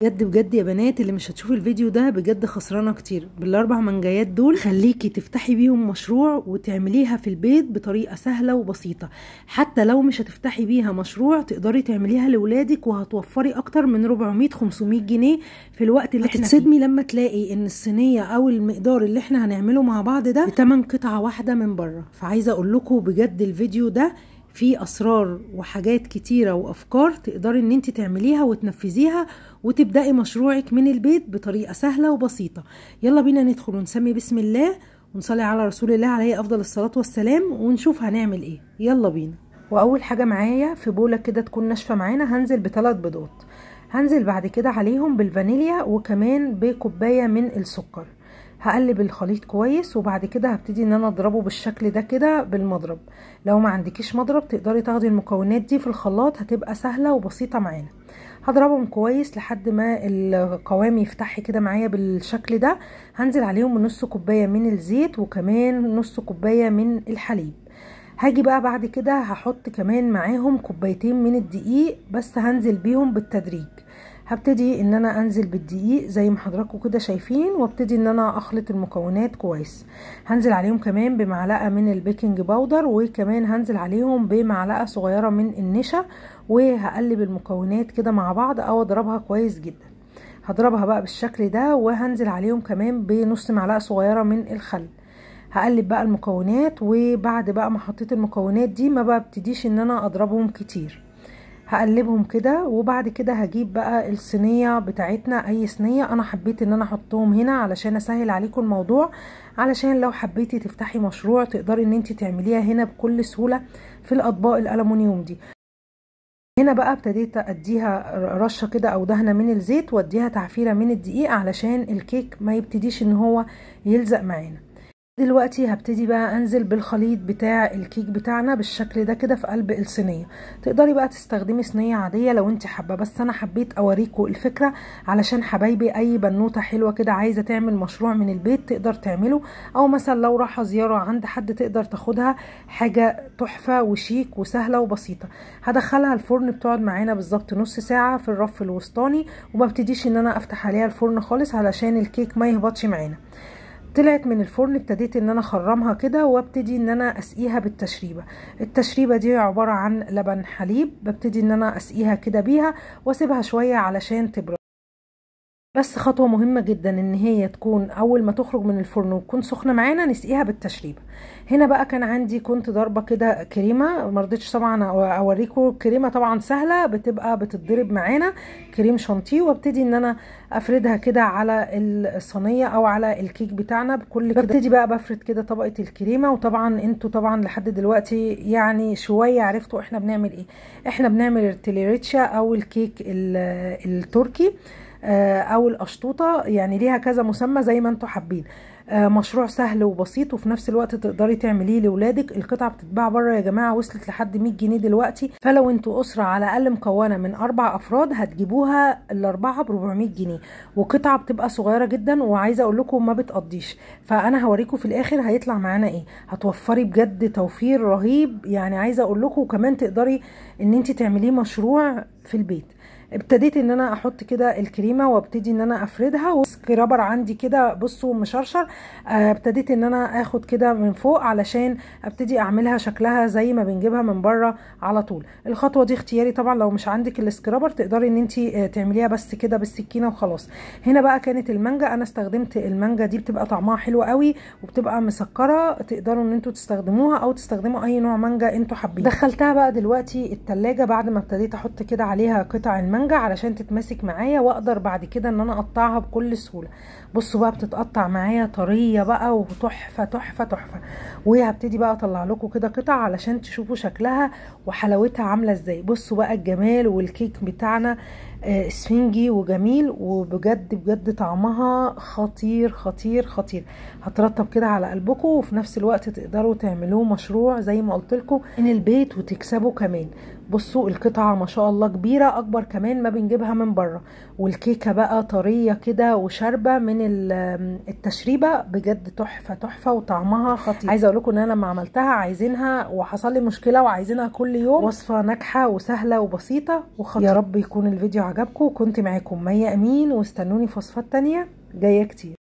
بجد بجد يا بنات، اللي مش هتشوفي الفيديو ده بجد خسرانه كتير. بالاربع منجيات دول خليكي تفتحي بيهم مشروع وتعمليها في البيت بطريقه سهله وبسيطه. حتى لو مش هتفتحي بيها مشروع تقدري تعمليها لاولادك، وهتوفري اكتر من 400-500 جنيه في الوقت اللي احنا فيه. هتتصدمي لما تلاقي ان الصينيه او المقدار اللي احنا هنعمله مع بعض ده بتمن قطعه واحده من بره. فعايزه اقول لكم بجد الفيديو ده في اسرار وحاجات كتيره وافكار تقدري ان انت تعمليها وتنفذيها وتبداي مشروعك من البيت بطريقه سهله وبسيطه. يلا بينا ندخل ونسمي بسم الله ونصلي على رسول الله عليه افضل الصلاه والسلام ونشوف هنعمل ايه. يلا بينا. واول حاجه معايا في بوله كده تكون ناشفه معانا هنزل ب3 بيضات. هنزل بعد كده عليهم بالفانيليا وكمان بكوبايه من السكر. هقلب الخليط كويس وبعد كده هبتدي ان انا اضربه بالشكل ده كده بالمضرب. لو ما عندكيش مضرب تقدري تاخدي المكونات دي في الخلاط، هتبقى سهله وبسيطه معانا. هضربهم كويس لحد ما القوام يفتح كده معايا بالشكل ده. هنزل عليهم نص كوبايه من الزيت وكمان نص كوبايه من الحليب. هاجي بقى بعد كده هحط كمان معاهم كوبايتين من الدقيق، بس هنزل بيهم بالتدريج. هبتدي ان انا انزل بالدقيق زي ما حضراتكم كده شايفين، وابتدي ان انا اخلط المكونات كويس. هنزل عليهم كمان بمعلقه من البيكنج باودر، وكمان هنزل عليهم بمعلقه صغيره من النشا، وهقلب المكونات كده مع بعض او اضربها كويس جدا. هضربها بقى بالشكل ده، وهنزل عليهم كمان بنص معلقه صغيره من الخل. هقلب بقى المكونات، وبعد بقى ما حطيت المكونات دي ما ببتديش ان انا اضربهم كتير. هقلبهم كده، وبعد كده هجيب بقى الصينيه بتاعتنا، اي صينيه. انا حبيت ان انا احطهم هنا علشان اسهل عليكم الموضوع، علشان لو حبيتي تفتحي مشروع تقدري ان انت تعمليها هنا بكل سهوله في الاطباق الالومنيوم دي. هنا بقى ابتديت اديها رشه كده او دهنه من الزيت، واديها تعفيره من الدقيق علشان الكيك ما يبتديش ان هو يلزق معانا. دلوقتي هبتدي بقى انزل بالخليط بتاع الكيك بتاعنا بالشكل ده كده في قلب الصينيه. تقدري بقى تستخدمي صينيه عاديه لو انت حابه، بس انا حبيت اوريكم الفكره علشان حبايبي اي بنوته حلوه كده عايزه تعمل مشروع من البيت تقدر تعمله، او مثلا لو رايحه زياره عند حد تقدر تاخدها حاجه تحفه وشيك وسهله وبسيطه. هدخلها الفرن، بتقعد معانا بالظبط نص ساعه في الرف الوسطاني، ومبتديش ان انا افتح عليها الفرن خالص علشان الكيك ما يهبطش معانا. طلعت من الفرن ابتديت ان انا اخرمها كده، وابتدي ان انا اسقيها بالتشريبه. التشريبه دي عباره عن لبن حليب، ببتدي ان انا اسقيها كده بيها واسيبها شويه علشان تبرد. بس خطوه مهمه جدا ان هي تكون اول ما تخرج من الفرن وتكون سخنه معانا نسقيها بالتشريبه. هنا بقى كان عندي كنت ضاربه كده كريمه، ما رضيتش طبعا اوريكم الكريمه، طبعا سهله بتبقى بتتضرب معانا كريم شانتيه، وابتدي ان انا افردها كده على الصينيه او على الكيك بتاعنا بكل كده. ببتدي بقى بفرد كده طبقه الكريمه، وطبعا انتوا طبعا لحد دلوقتي يعني شويه عرفتوا احنا بنعمل ايه. احنا بنعمل التليريتشا او الكيك التركي او القشطوطه، يعني ليها كذا مسمى زي ما انتوا حابين. مشروع سهل وبسيط وفي نفس الوقت تقدري تعمليه لاولادك. القطعه بتتباع بره يا جماعه، وصلت لحد 100 جنيه دلوقتي. فلو انتوا اسره على الاقل مكونه من 4 افراد هتجيبوها الاربعه ب 400 جنيه، وقطعه بتبقى صغيره جدا، وعايزه اقول لكم ما بتقضيش. فانا هوريكم في الاخر هيطلع معانا ايه. هتوفري بجد توفير رهيب، يعني عايزه اقول لكم. وكمان تقدري ان انت تعمليه مشروع في البيت. ابتديت ان انا احط كده الكريمه وابتدي ان انا افردها، والسكرابر عندي كده بصوا مشرشر. ابتديت ان انا اخد كده من فوق علشان ابتدي اعملها شكلها زي ما بنجيبها من بره على طول. الخطوه دي اختياري طبعا، لو مش عندك السكرابر تقدري ان انت تعمليها بس كده بالسكينه وخلاص. هنا بقى كانت المانجا، انا استخدمت المانجا دي بتبقى طعمها حلو قوي وبتبقى مسكره، تقدروا ان انتوا تستخدموها او تستخدموا اي نوع مانجا انتوا حابين. دخلتها بقى دلوقتي التلاجة بعد ما ابتديت احط كده عليها قطع المانجا علشان تتمسك معايا، واقدر بعد كده ان انا اقطعها بكل سهوله. بصوا بقى بتتقطع معايا طريه بقى وتحفه تحفه تحفه. وهبتدي بقى اطلع لكم كده قطع علشان تشوفوا شكلها وحلاوتها عامله ازاي. بصوا بقى الجمال، والكيك بتاعنا اسفنجي وجميل، وبجد بجد طعمها خطير خطير خطير. هترطب كده على قلبكم، وفي نفس الوقت تقدروا تعملوه مشروع زي ما قلت لكم من البيت وتكسبوا كمان. بصوا القطعه ما شاء الله كبيره، اكبر كمان ما بنجيبها من بره. والكيكه بقى طريه كده وشاربه من التشريبه، بجد تحفه تحفه وطعمها خطير. عايزه اقول لكم ان انا لما عملتها عايزينها وحصل لي مشكله وعايزينها كل يوم. وصفه ناجحه وسهله وبسيطه وخطيره. يا رب يكون الفيديو عجبكم، وكنت معاكم مي امين، واستنوني في وصفات تانية جايه كتير.